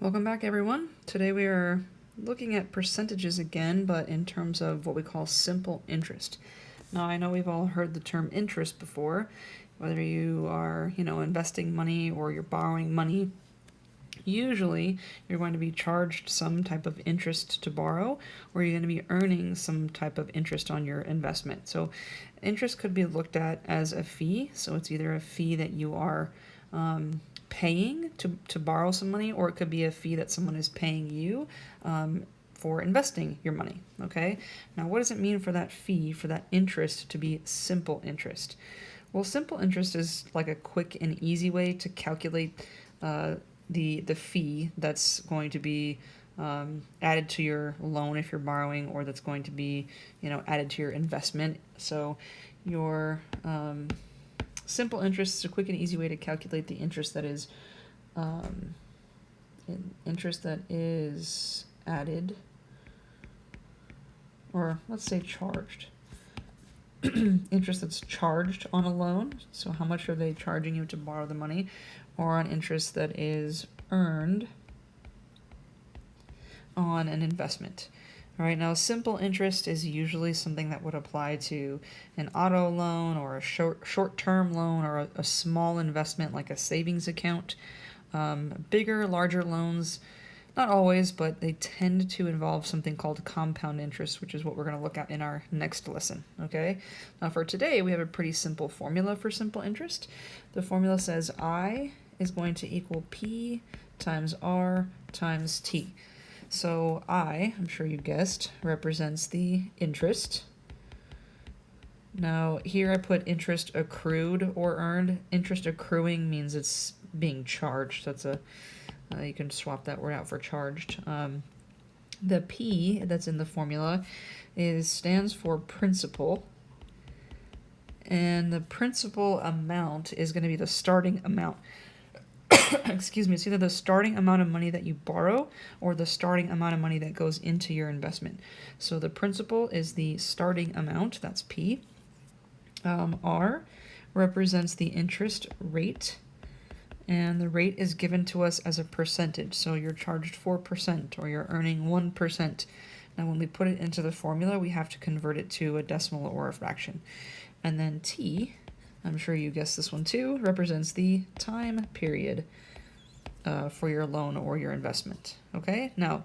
Welcome back, everyone. Today we are looking at percentages again, but in terms of what we call simple interest. Now, I know we've all heard the term interest before, whether you are, investing money or you're borrowing money. Usually, you're going to be charged some type of interest to borrow, or you're going to be earning some type of interest on your investment. So, interest could be looked at as a fee. So, it's either a fee that you are paying to borrow some money, or it could be a fee that someone is paying you for investing your money. Okay, now what does it mean for that fee, for that interest to be simple interest? Well, simple interest is like a quick and easy way to calculate the fee that's going to be added to your loan if you're borrowing, or that's going to be added to your investment. So your simple interest is a quick and easy way to calculate the interest that is added, or let's say charged. Interest that's charged on a loan, so how much are they charging you to borrow the money, or on interest that is earned on an investment. All right, now simple interest is usually something that would apply to an auto loan or a short-term loan, or a small investment like a savings account. Bigger, larger loans, not always, but they tend to involve something called compound interest, which is what we're going to look at in our next lesson. Okay, now for today we have a pretty simple formula for simple interest. The formula says I is going to equal P times R times T. So I'm sure you guessed, represents the interest. Now here I put interest accrued or earned. Interest accruing means it's being charged. That's you can swap that word out for charged. The P that's in the formula stands for principal, and the principal amount is going to be the starting amount. Excuse me, it's either the starting amount of money that you borrow or the starting amount of money that goes into your investment. So the principal is the starting amount, that's P. R represents the interest rate, and the rate is given to us as a percentage. So you're charged 4% or you're earning 1%. Now when we put it into the formula, we have to convert it to a decimal or a fraction. And then T, I'm sure you guessed this one too, represents the time period for your loan or your investment. Okay, now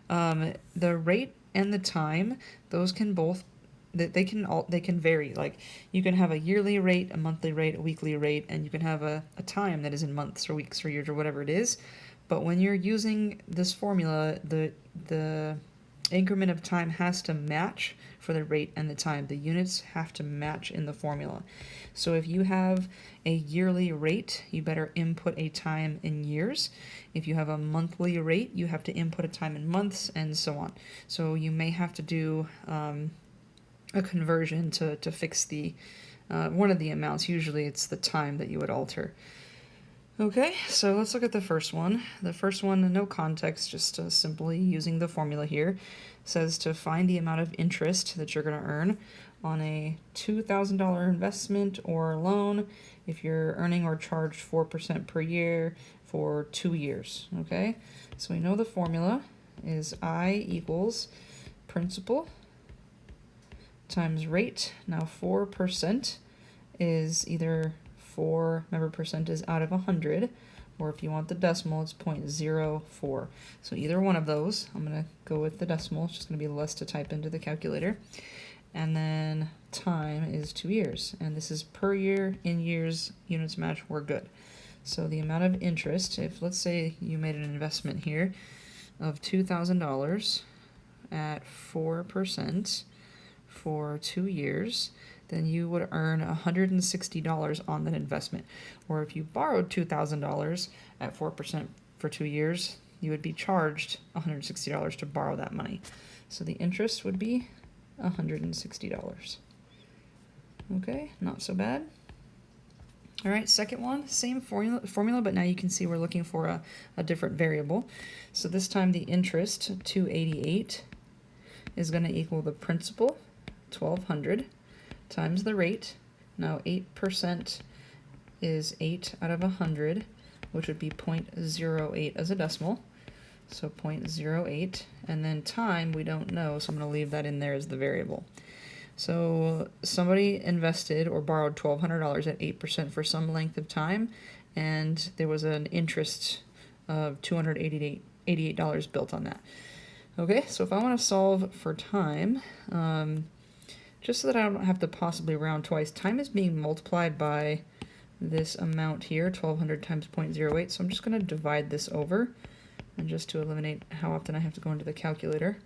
the rate and the time, those can both they can vary. Like you can have a yearly rate, a monthly rate, a weekly rate, and you can have a time that is in months or weeks or years or whatever it is. But when you're using this formula, the increment of time has to match for the rate and the time. The units have to match in the formula. So if you have a yearly rate, you better input a time in years. If you have a monthly rate, you have to input a time in months, and so on. So you may have to do a conversion to fix the one of the amounts. Usually it's the time that you would alter. Okay, so let's look at the first one. The first one, no context, just simply using the formula here, says to find the amount of interest that you're going to earn on a $2,000 investment or loan if you're earning or charged 4% per year for 2 years. Okay, so we know the formula is I equals principal times rate. Now 4% is either 4, remember percent is out of 100, or if you want the decimal, it's 0.04. So either one of those, I'm going to go with the decimal. It's just going to be less to type into the calculator. And then time is 2 years, and this is per year, in years, units match, we're good. So the amount of interest, if let's say you made an investment here of $2,000 at 4% for 2 years, then you would earn $160 on that investment. Or if you borrowed $2,000 at 4% for 2 years, you would be charged $160 to borrow that money. So the interest would be $160. Okay, not so bad. All right, second one, same formula, but now you can see we're looking for a different variable. So this time the interest, 288, is going to equal the principal, 1,200, times the rate. Now 8% is 8 out of 100, which would be 0.08 as a decimal. So 0.08, and then time we don't know, so I'm going to leave that in there as the variable. So somebody invested or borrowed $1,200 at 8% for some length of time, and there was an interest of $288 built on that. Okay, so if I want to solve for time, just so that I don't have to possibly round twice, time is being multiplied by this amount here, 1,200 times 0.08, so I'm just going to divide this over, and just to eliminate how often I have to go into the calculator,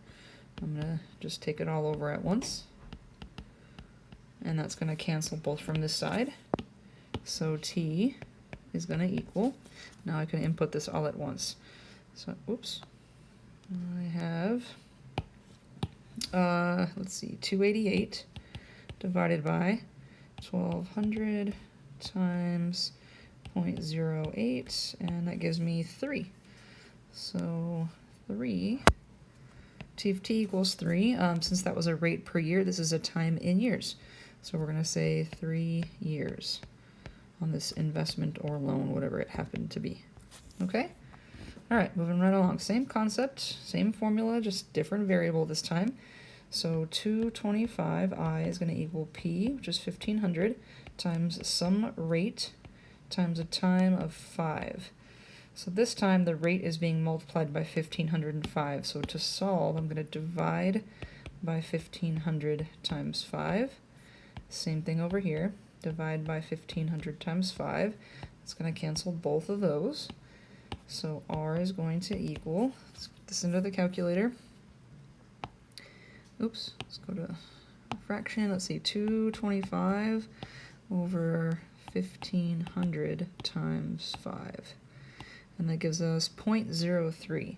I'm going to just take it all over at once. And that's going to cancel both from this side. So t is going to equal, now I can input this all at once. So, oops, I have, let's see, 288 divided by 1,200 times 0.08, and that gives me 3. So 3, t of t equals 3. Since that was a rate per year, this is a time in years. So we're going to say 3 years on this investment or loan, whatever it happened to be. Okay? All right, moving right along. Same concept, same formula, just different variable this time. So 225i is going to equal p, which is 1,500, times some rate times a time of 5. So this time the rate is being multiplied by 1,505. So to solve, I'm going to divide by 1,500 times 5. Same thing over here. Divide by 1,500 times 5. It's going to cancel both of those. So r is going to equal, let's put this into the calculator. Oops, let's go to fraction. Let's see, 225 over 1,500 times 5. And that gives us 0.03.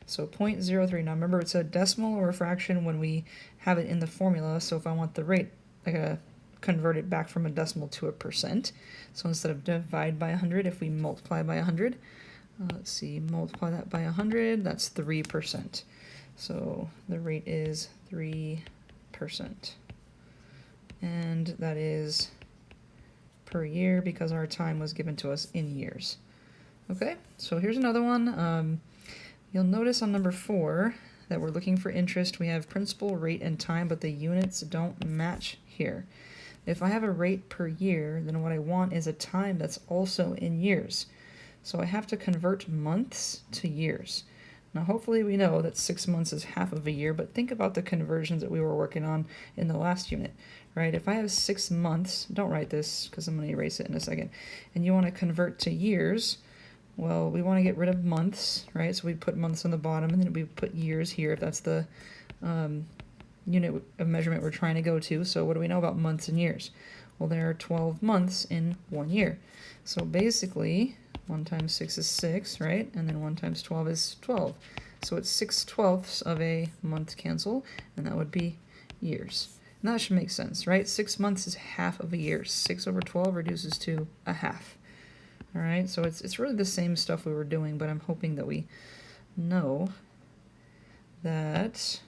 So 0.03, now remember it's a decimal or a fraction when we have it in the formula, so if I want the rate, I gotta convert it back from a decimal to a percent. So instead of divide by 100, if we multiply by 100, let's see, multiply that by 100, that's 3%. So the rate is 3%. And that is per year because our time was given to us in years. Okay, so here's another one. You'll notice on number 4 that we're looking for interest. We have principal, rate, and time, but the units don't match here. If I have a rate per year, then what I want is a time that's also in years. So I have to convert months to years. Now hopefully we know that 6 months is half of a year, but think about the conversions that we were working on in the last unit, right? If I have 6 months, don't write this because I'm going to erase it in a second, and you want to convert to years, well, we want to get rid of months, right? So we put months on the bottom, and then we put years here if that's the unit of measurement we're trying to go to. So what do we know about months and years? Well, there are 12 months in 1 year. So basically, 1 times 6 is 6, right? And then 1 times 12 is 12. So it's 6/12 of a month cancel, and that would be years. And that should make sense, right? 6 months is half of a year. 6 over 12 reduces to a half. All right, so it's really the same stuff we were doing, but I'm hoping that we know that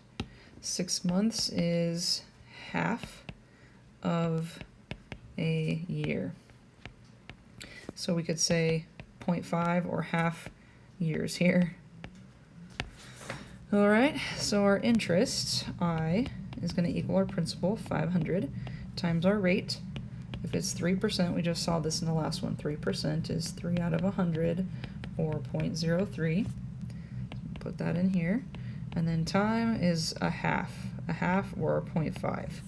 6 months is half of a year. So we could say 0.5 or half years here. All right, so our interest, I, is going to equal our principal, 500, times our rate. If it's 3%, we just saw this in the last one, 3% is 3 out of 100, or 0.03. Put that in here. And then time is a half or 0.5.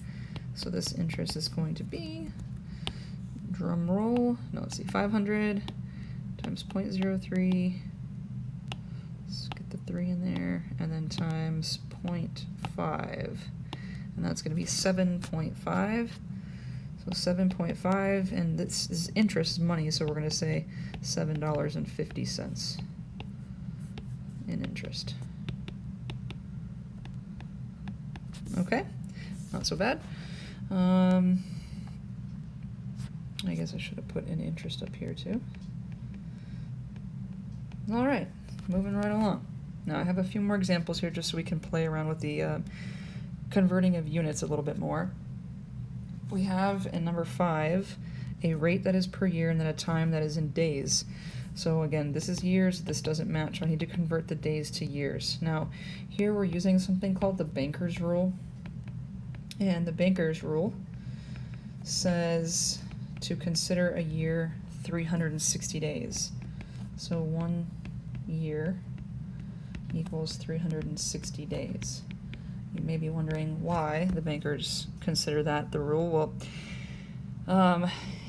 So this interest is going to be, drum roll, no, let's see, 500 times 0.03, let's get the 3 in there, and then times 0.5, and that's going to be 7.5. So 7.5, and this is interest money, so we're going to say $7.50 in interest. Okay, not so bad. I guess I should have put in interest up here too. All right, moving right along. Now I have a few more examples here just so we can play around with the converting of units a little bit more. We have in number 5 a rate that is per year and then a time that is in days. So again, this is years, this doesn't match. I need to convert the days to years. Now, here we're using something called the Banker's Rule. And the Banker's Rule says to consider a year 360 days. So 1 year equals 360 days. You may be wondering why the bankers consider that the rule. Well,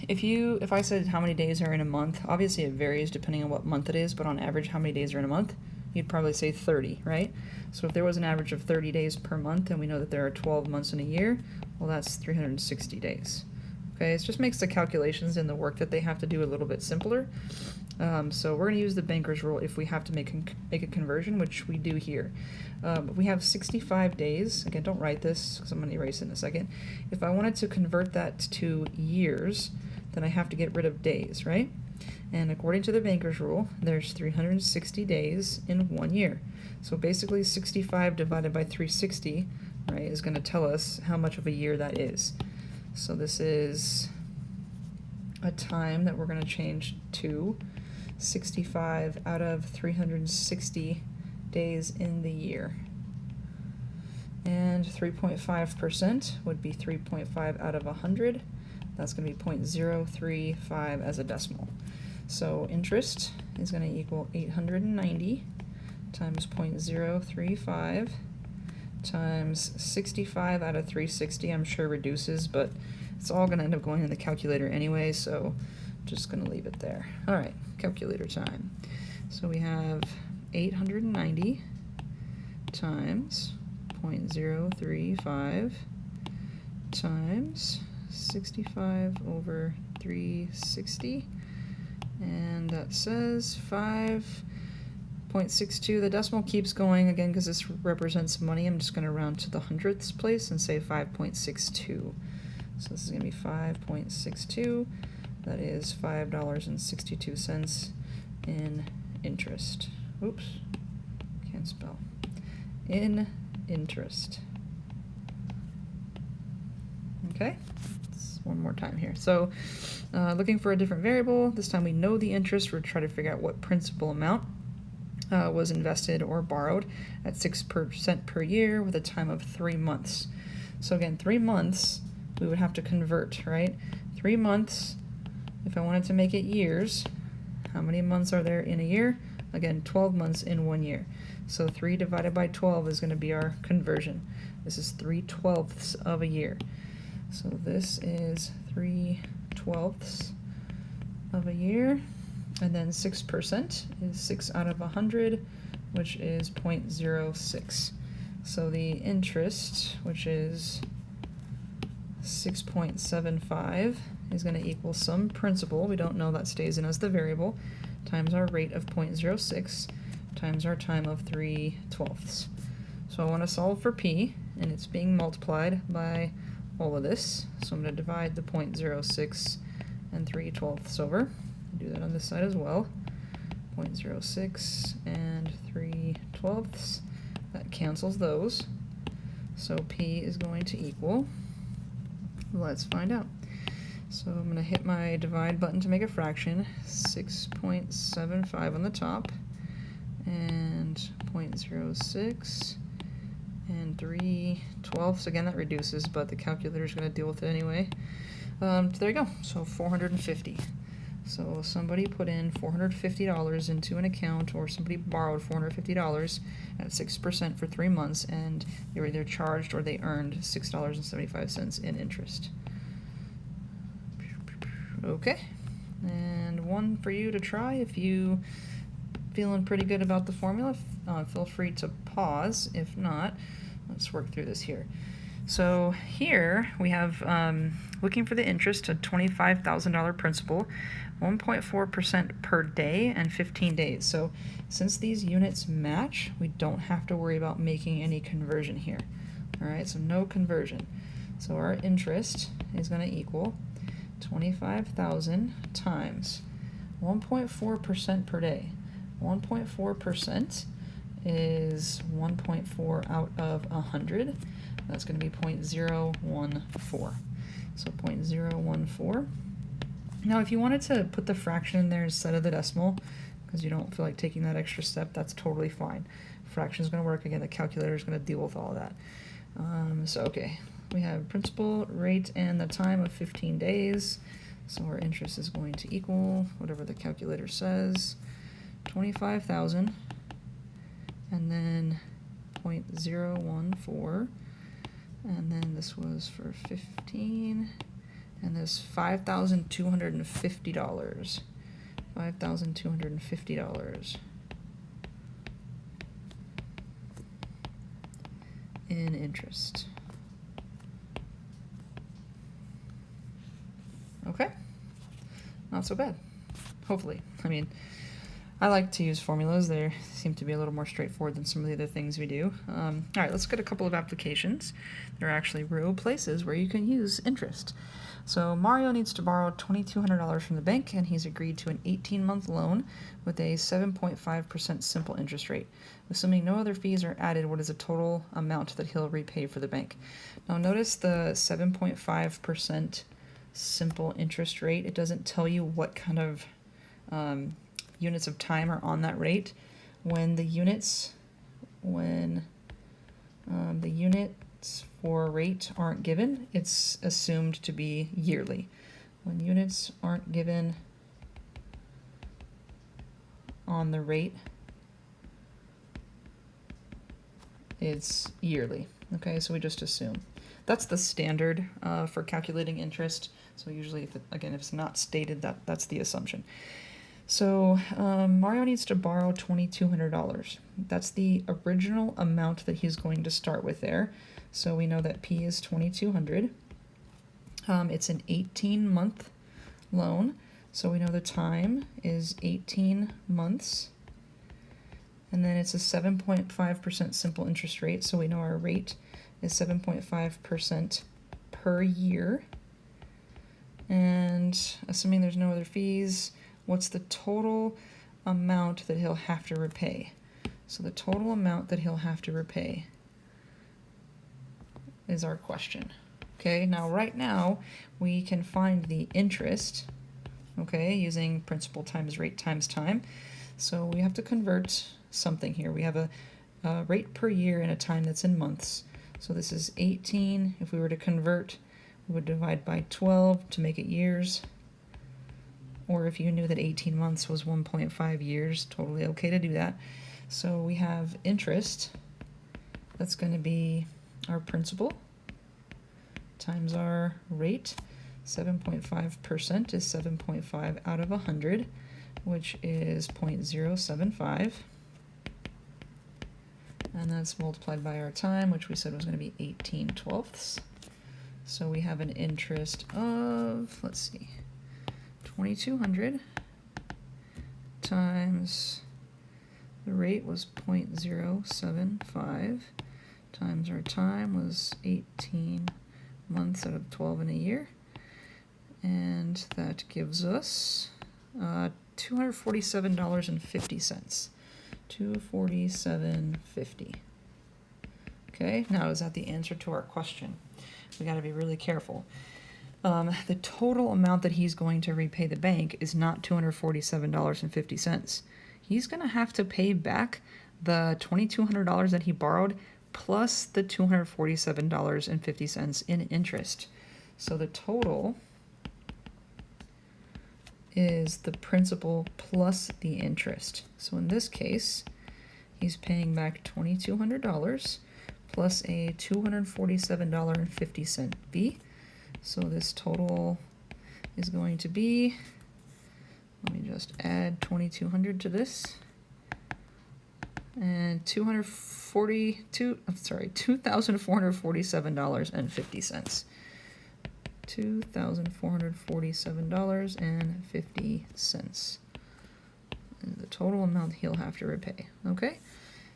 if I said how many days are in a month, obviously it varies depending on what month it is, but on average, how many days are in a month? You'd probably say 30, right? So if there was an average of 30 days per month, and we know that there are 12 months in a year, well, that's 360 days. Okay, it just makes the calculations and the work that they have to do a little bit simpler. So we're going to use the Banker's Rule if we have to make a conversion, which we do here. We have 65 days. Again, don't write this because I'm going to erase it in a second. If I wanted to convert that to years, then I have to get rid of days, right? And according to the Banker's Rule, there's 360 days in 1 year. So basically 65 divided by 360, right, is going to tell us how much of a year that is. So this is a time that we're going to change to 65 out of 360 days in the year. And 3.5% would be 3.5 out of 100. That's going to be 0.035 as a decimal. So interest is going to equal 890 times 0.035 times 65 out of 360. I'm sure reduces, but it's all going to end up going in the calculator anyway, so I'm just going to leave it there. All right, calculator time. So we have 890 times 0.035 times 65 over 360, and that says 5.62. The decimal keeps going again because this represents money. I'm just going to round to the hundredths place and say 5.62. So this is going to be 5.62. That is $5.62 in interest. Oops, can't spell. In interest. Okay, let's one more time here. So looking for a different variable. This time we know the interest. We're trying to figure out what principal amount was invested or borrowed at 6% per year with a time of 3 months. So again, 3 months we would have to convert, right? 3 months, if I wanted to make it years, how many months are there in a year? Again, 12 months in 1 year. So 3 divided by 12 is going to be our conversion. This is 3/12 of a year. So this is 3/12 of a year. And then 6% is 6 out of 100, which is 0.06. So the interest, which is 6.75, is going to equal some principal, we don't know, that stays in as the variable, times our rate of 0.06, times our time of 3/12. So I want to solve for p, and it's being multiplied by all of this. So I'm going to divide the 0.06 and 3/12 over. Do that on this side as well. 0.06 and 3/12. That cancels those. So p is going to equal, let's find out. So I'm going to hit my divide button to make a fraction. 6.75 on the top, and 0.06 and 3/12. Again, that reduces, but the calculator is going to deal with it anyway. There you go. So 450. So somebody put in $450 into an account, or somebody borrowed $450 at 6% for 3 months, and they were either charged or they earned $6.75 in interest. Okay, and one for you to try. If you feeling pretty good about the formula, feel free to pause. If not, let's work through this here. So here we have looking for the interest, a $25,000 principal, 1.4% per day and 15 days. So since these units match, we don't have to worry about making any conversion here. All right, so no conversion. So our interest is going to equal 25,000 times 1.4% per day. 1.4% is 1.4 out of 100. That's going to be 0.014. So 0.014 Now, if you wanted to put the fraction in there instead of the decimal, because you don't feel like taking that extra step, that's totally fine. Fraction is going to work. Again, the calculator is going to deal with all of that. Okay, we have principal, rate, and the time of 15 days. So our interest is going to equal whatever the calculator says, 25,000, and then 0.014, and then this was for 15, and this $5,250. $5,250 in interest. Okay, not so bad, hopefully. I mean, I like to use formulas. They seem to be a little more straightforward than some of the other things we do. All right, let's get a couple of applications. There are actually real places where you can use interest. So Mario needs to borrow $2,200 from the bank, and he's agreed to an 18-month loan with a 7.5% simple interest rate. Assuming no other fees are added, what is the total amount that he'll repay for the bank? Now notice the 7.5% simple interest rate. It doesn't tell you what kind of units of time are on that rate. When the units for rate aren't given, it's assumed to be yearly. When units aren't given on the rate, it's yearly. Okay, so we just assume. That's the standard for calculating interest. So usually, if it's not stated, that's the assumption. So Mario needs to borrow $2,200. That's the original amount that he's going to start with there. So we know that P is 2,200. It's an 18-month loan. So we know the time is 18 months. And then it's a 7.5% simple interest rate. So we know our rate is 7.5% per year. And assuming there's no other fees, what's the total amount that he'll have to repay? So the total amount that he'll have to repay is our question. Okay, now right now we can find the interest, okay, using principal times rate times time. So we have to convert something here. We have a rate per year and a time that's in months. So this is 18. If we were to convert, we would divide by 12 to make it years. Or if you knew that 18 months was 1.5 years, totally okay to do that. So we have interest. That's going to be our principal times our rate. 7.5% is 7.5 out of 100, which is 0.075. And that's multiplied by our time, which we said was going to be 18/12. So we have an interest of, let's see, 2,200 times the rate was 0.075 times our time was 18 months out of 12 in a year, and that gives us $247.50. $247.50. Okay, now is that the answer to our question? We got to be really careful. The total amount that he's going to repay the bank is not $247.50. He's going to have to pay back the $2,200 that he borrowed plus the $247.50 in interest. So the total is the principal plus the interest. So in this case, he's paying back $2,200 plus a $247.50 fee. So this total is going to be, let me just add 2,200 to this, and $2,447.50. $2,447.50 is the total amount he'll have to repay. Okay,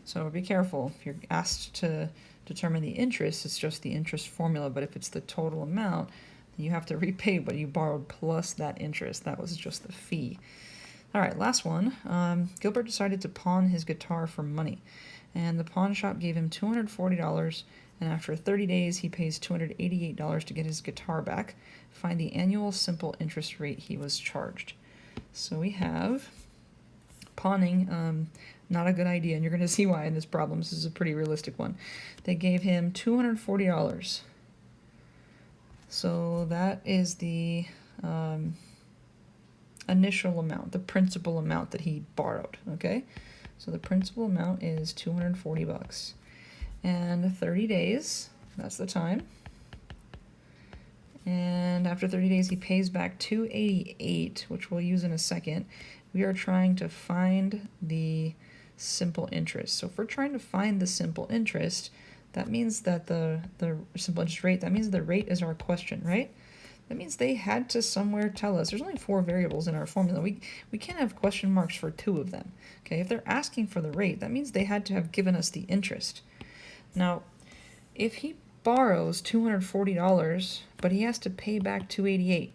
so be careful. If you're asked to determine the interest, it's just the interest formula, but if it's the total amount, then you have to repay what you borrowed plus that interest. That was just the fee. All right, last one. Gilbert decided to pawn his guitar for money. and the pawn shop gave him $240, and after 30 days he pays $288 to get his guitar back. Find the annual simple interest rate he was charged. So we have pawning, not a good idea, and you're going to see why in this problem. This is a pretty realistic one. They gave him $240. So that is the initial amount, the principal amount that he borrowed, okay? So the principal amount is 240 bucks. And 30 days, that's the time. And after 30 days, he pays back 288, which we'll use in a second. We are trying to find the simple interest. So if we're trying to find the simple interest, that means that the simple interest rate, that means the rate is our question, right? That means they had to somewhere tell us. There's only 4 variables in our formula. We can't have question marks for 2 of them. Okay, if they're asking for the rate, that means they had to have given us the interest. Now, if he borrows $240, but he has to pay back $288,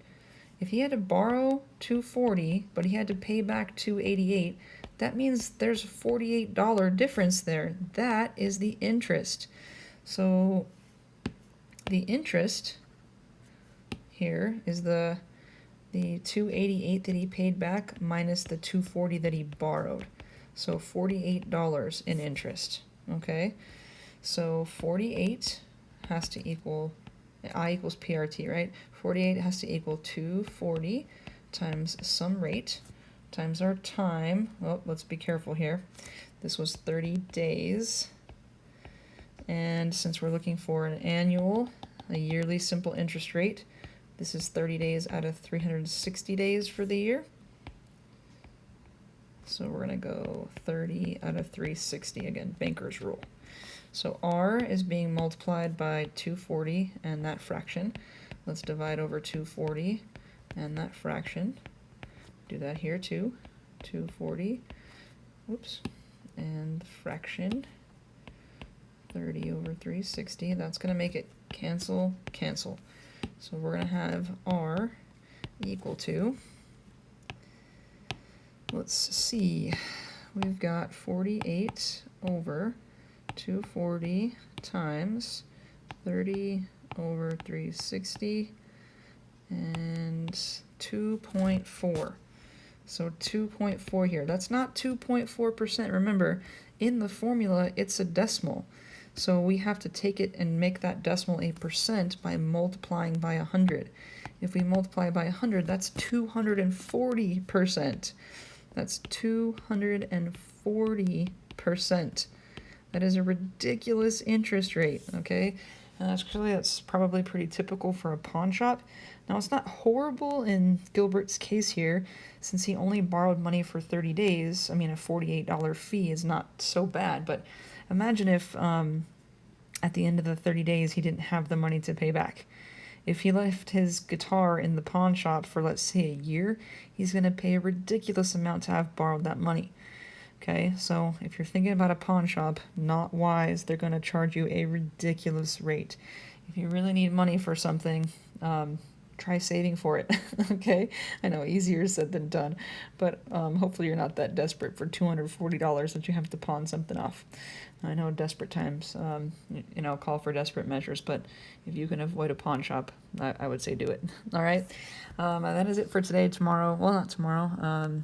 if he had to borrow $240, but he had to pay back $288, that means there's a $48 difference there. That is the interest. So the interest here is the $288 that he paid back minus the $240 that he borrowed. So $48 in interest. Okay, so 48 has to equal I equals PRT, right? 48 has to equal 240 times some rate times our time. Oh, let's be careful here. This was 30 days. And since we're looking for an annual, a yearly simple interest rate, this is 30 days out of 360 days for the year. So we're going to go 30 out of 360, again, banker's rule. So R is being multiplied by 240 and that fraction. Let's divide over 240 and that fraction. Do that here too. 240, whoops, and fraction. 30 over 360. That's going to make it cancel, cancel. So we're going to have R equal to, let's see, we've got 48 over 240 times 30 over 360 and 2.4. So 2.4 here. That's not 2.4%. Remember, in the formula, it's a decimal. So we have to take it and make that decimal a percent by multiplying by 100. If we multiply by 100, that's 240%. That's 240%. That is a ridiculous interest rate, okay? And that's probably pretty typical for a pawn shop. Now, it's not horrible in Gilbert's case here, since he only borrowed money for 30 days. I mean, a $48 fee is not so bad, but imagine if at the end of the 30 days he didn't have the money to pay back. If he left his guitar in the pawn shop for, let's say, a year, he's going to pay a ridiculous amount to have borrowed that money. Okay, so if you're thinking about a pawn shop, not wise, they're going to charge you a ridiculous rate. If you really need money for something, try saving for it, okay? I know, easier said than done, but hopefully you're not that desperate for $240 that you have to pawn something off. I know desperate times, call for desperate measures, but if you can avoid a pawn shop, I would say do it. All right, that is it for today. Tomorrow, well, not tomorrow,